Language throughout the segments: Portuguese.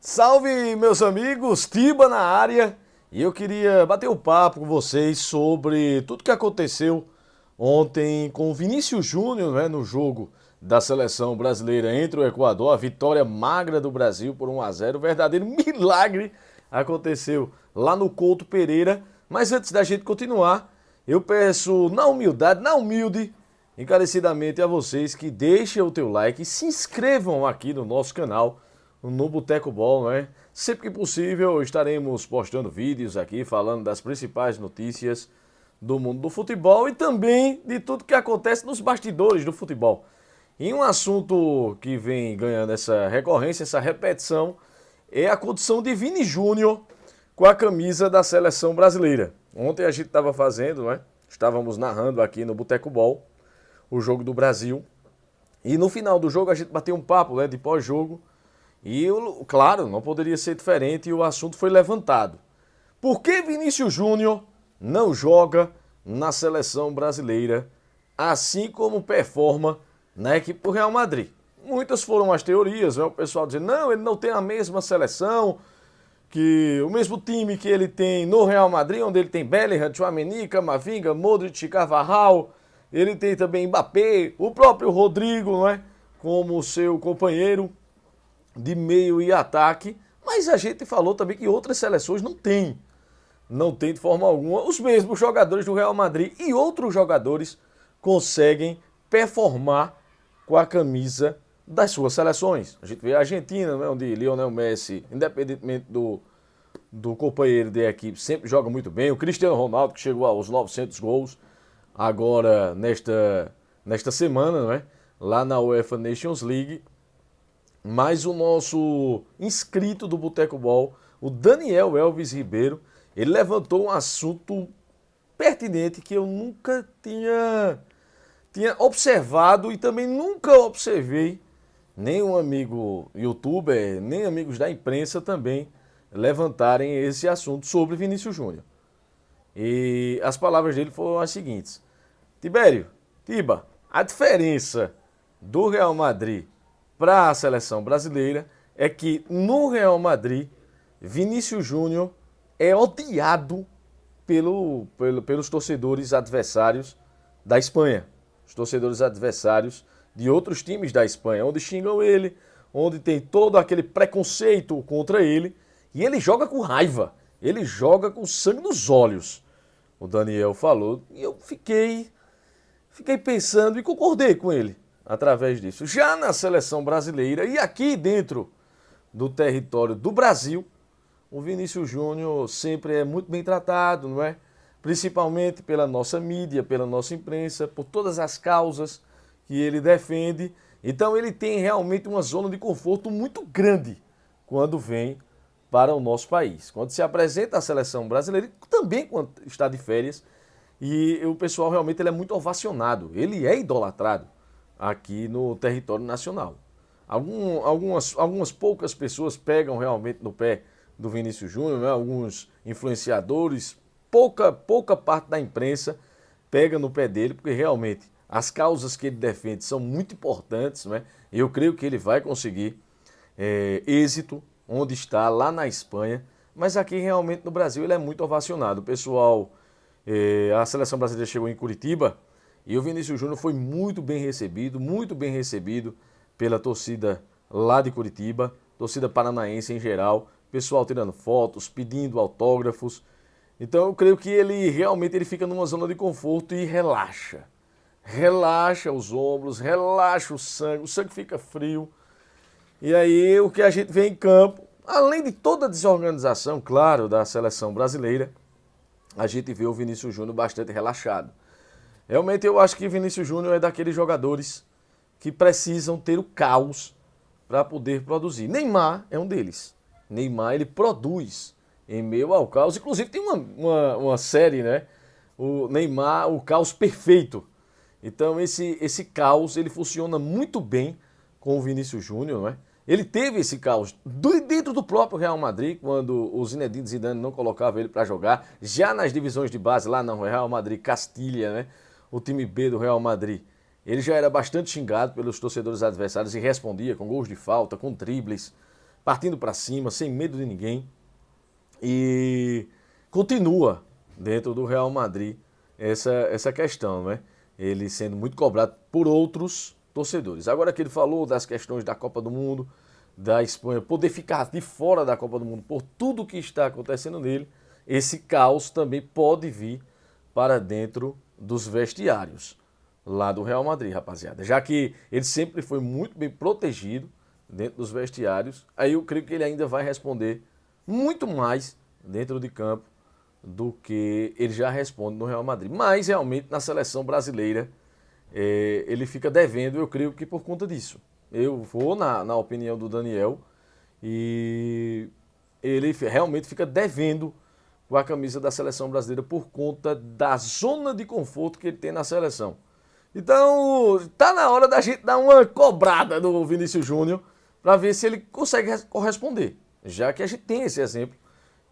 Salve, meus amigos, Tiba na área, e eu queria bater um papo com vocês sobre tudo que aconteceu ontem com o Vinícius Júnior, né, no jogo da seleção brasileira entre o Equador, a vitória magra do Brasil por 1-0, um verdadeiro milagre aconteceu lá no Couto Pereira. Mas antes da gente continuar, eu peço na humildade, encarecidamente a vocês que deixem o teu like e se inscrevam aqui no nosso canal, no Boteco Ball, né? Sempre que possível estaremos postando vídeos aqui falando das principais notícias do mundo do futebol e também de tudo que acontece nos bastidores do futebol. E um assunto que vem ganhando essa recorrência, essa repetição, é a condição de Vini Júnior com a camisa da seleção brasileira. Ontem a gente estava fazendo, né? Estávamos narrando aqui no Boteco Ball o jogo do Brasil. E no final do jogo a gente bateu um papo, né, de pós-jogo. E, claro, não poderia ser diferente e o assunto foi levantado. Por que Vinícius Júnior não joga na seleção brasileira, assim como performa na equipe do Real Madrid? Muitas foram as teorias, né? O pessoal dizendo, não, ele não tem a mesma seleção, que o mesmo time que ele tem no Real Madrid, onde ele tem Bellingham, Tchouaméni, Camavinga, Modric, Carvajal, ele tem também Mbappé, o próprio Rodrigo, não é? Como seu companheiro de meio e ataque, mas a gente falou também que outras seleções não tem de forma alguma. Os mesmos jogadores do Real Madrid e outros jogadores conseguem performar com a camisa das suas seleções. A gente vê a Argentina, né, onde Lionel Messi, independentemente do companheiro de equipe, sempre joga muito bem. O Cristiano Ronaldo, que chegou aos 900 gols agora nesta semana, né, lá na UEFA Nations League. Mas o nosso inscrito do Boteco Ball, o Daniel Elvis Ribeiro, ele levantou um assunto pertinente que eu nunca tinha observado e também nunca observei nenhum amigo youtuber, nem amigos da imprensa também levantarem esse assunto sobre Vinícius Júnior. E as palavras dele foram as seguintes: Tiba, a diferença do Real Madrid para a seleção brasileira é que no Real Madrid, Vinícius Júnior é odiado pelos torcedores adversários da Espanha. Os torcedores adversários de outros times da Espanha, onde xingam ele, onde tem todo aquele preconceito contra ele, e ele joga com raiva, ele joga com sangue nos olhos. O Daniel falou, e eu fiquei pensando e concordei com ele através disso. Já na seleção brasileira e aqui dentro do território do Brasil, o Vinícius Júnior sempre é muito bem tratado, não é? Principalmente pela nossa mídia, pela nossa imprensa, por todas as causas que ele defende. Então ele tem realmente uma zona de conforto muito grande quando vem para o nosso país. Quando se apresenta a seleção brasileira, e também quando está de férias, e o pessoal realmente ele é muito ovacionado, ele é idolatrado aqui no território nacional. Algumas poucas pessoas pegam realmente no pé do Vinícius Júnior, né? Alguns influenciadores, pouca parte da imprensa pega no pé dele, porque realmente as causas que ele defende são muito importantes, né? Eu creio que ele vai conseguir êxito onde está, lá na Espanha, mas aqui realmente no Brasil ele é muito ovacionado. O pessoal, a seleção brasileira chegou em Curitiba, e o Vinícius Júnior foi muito bem recebido pela torcida lá de Curitiba, torcida paranaense em geral, pessoal tirando fotos, pedindo autógrafos. Então eu creio que ele realmente fica numa zona de conforto e relaxa. Relaxa os ombros, relaxa o sangue fica frio. E aí o que a gente vê em campo, além de toda a desorganização, claro, da seleção brasileira, a gente vê o Vinícius Júnior bastante relaxado. Realmente eu acho que Vinícius Júnior é daqueles jogadores que precisam ter o caos para poder produzir. Neymar é um deles. Neymar, ele produz em meio ao caos. Inclusive tem uma série, né? O Neymar, o caos perfeito. Então esse caos, ele funciona muito bem com o Vinícius Júnior, né? Ele teve esse caos dentro do próprio Real Madrid, quando o Zinedine Zidane não colocava ele para jogar. Já nas divisões de base, lá no Real Madrid Castilha, né? O time B do Real Madrid, ele já era bastante xingado pelos torcedores adversários e respondia com gols de falta, com dribles, partindo para cima, sem medo de ninguém. E continua dentro do Real Madrid essa questão, né? Ele sendo muito cobrado por outros torcedores. Agora que ele falou das questões da Copa do Mundo, da Espanha, poder ficar de fora da Copa do Mundo por tudo que está acontecendo nele, esse caos também pode vir para dentro dos vestiários lá do Real Madrid, rapaziada. Já que ele sempre foi muito bem protegido dentro dos vestiários, aí eu creio que ele ainda vai responder muito mais dentro de campo do que ele já responde no Real Madrid. Mas realmente na seleção brasileira ele fica devendo, eu creio que por conta disso. Eu vou na opinião do Daniel e ele realmente fica devendo com a camisa da seleção brasileira por conta da zona de conforto que ele tem na seleção. Então, tá na hora da gente dar uma cobrada no Vinícius Júnior para ver se ele consegue corresponder. Já que a gente tem esse exemplo,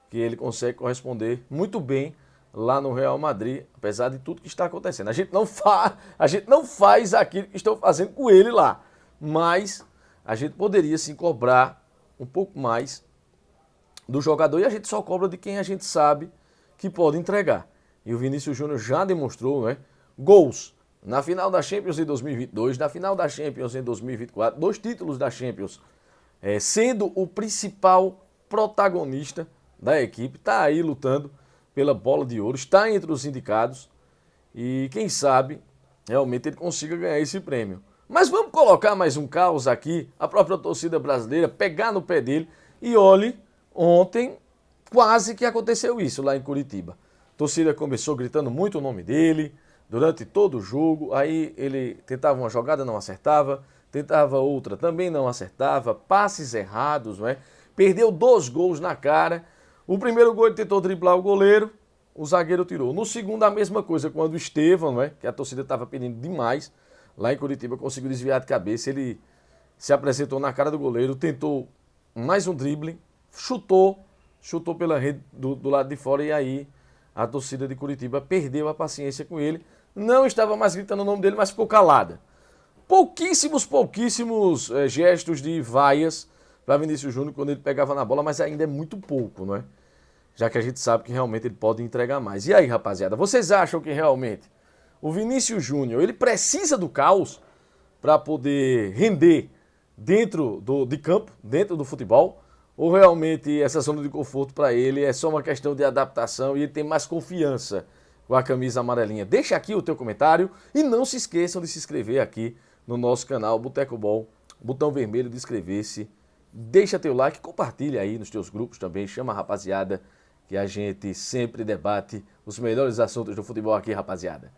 que ele consegue corresponder muito bem lá no Real Madrid, apesar de tudo que está acontecendo. A gente não faz aquilo que estão fazendo com ele lá, mas a gente poderia sim cobrar um pouco mais do jogador e a gente só cobra de quem a gente sabe que pode entregar. E o Vinícius Júnior já demonstrou, né, gols na final da Champions em 2022, na final da Champions em 2024, 2 títulos da Champions, sendo o principal protagonista da equipe, está aí lutando pela bola de ouro, está entre os indicados e quem sabe realmente ele consiga ganhar esse prêmio. Mas vamos colocar mais um caos aqui, a própria torcida brasileira pegar no pé dele e olhe, ontem quase que aconteceu isso lá em Curitiba. A torcida começou gritando muito o nome dele durante todo o jogo, aí ele tentava uma jogada, não acertava, tentava outra, também não acertava, passes errados, não é? Perdeu 2 gols na cara. O primeiro gol ele tentou driblar o goleiro, o zagueiro tirou. No segundo a mesma coisa, quando o Estevão, não é? Que a torcida estava pedindo demais, lá em Curitiba conseguiu desviar de cabeça, ele se apresentou na cara do goleiro, tentou mais um drible, chutou pela rede do lado de fora e aí a torcida de Curitiba perdeu a paciência com ele. Não estava mais gritando o nome dele, mas ficou calada. Pouquíssimos gestos de vaias para Vinícius Júnior quando ele pegava na bola, mas ainda é muito pouco, não é? Já que a gente sabe que realmente ele pode entregar mais. E aí, rapaziada, vocês acham que realmente o Vinícius Júnior, ele precisa do caos para poder render dentro de campo, dentro do futebol? Ou realmente essa zona de conforto para ele é só uma questão de adaptação e ele tem mais confiança com a camisa amarelinha? Deixa aqui o teu comentário e não se esqueçam de se inscrever aqui no nosso canal Boteco Ball, botão vermelho de inscrever-se. Deixa teu like, compartilha aí nos teus grupos também, chama a rapaziada que a gente sempre debate os melhores assuntos do futebol aqui, rapaziada.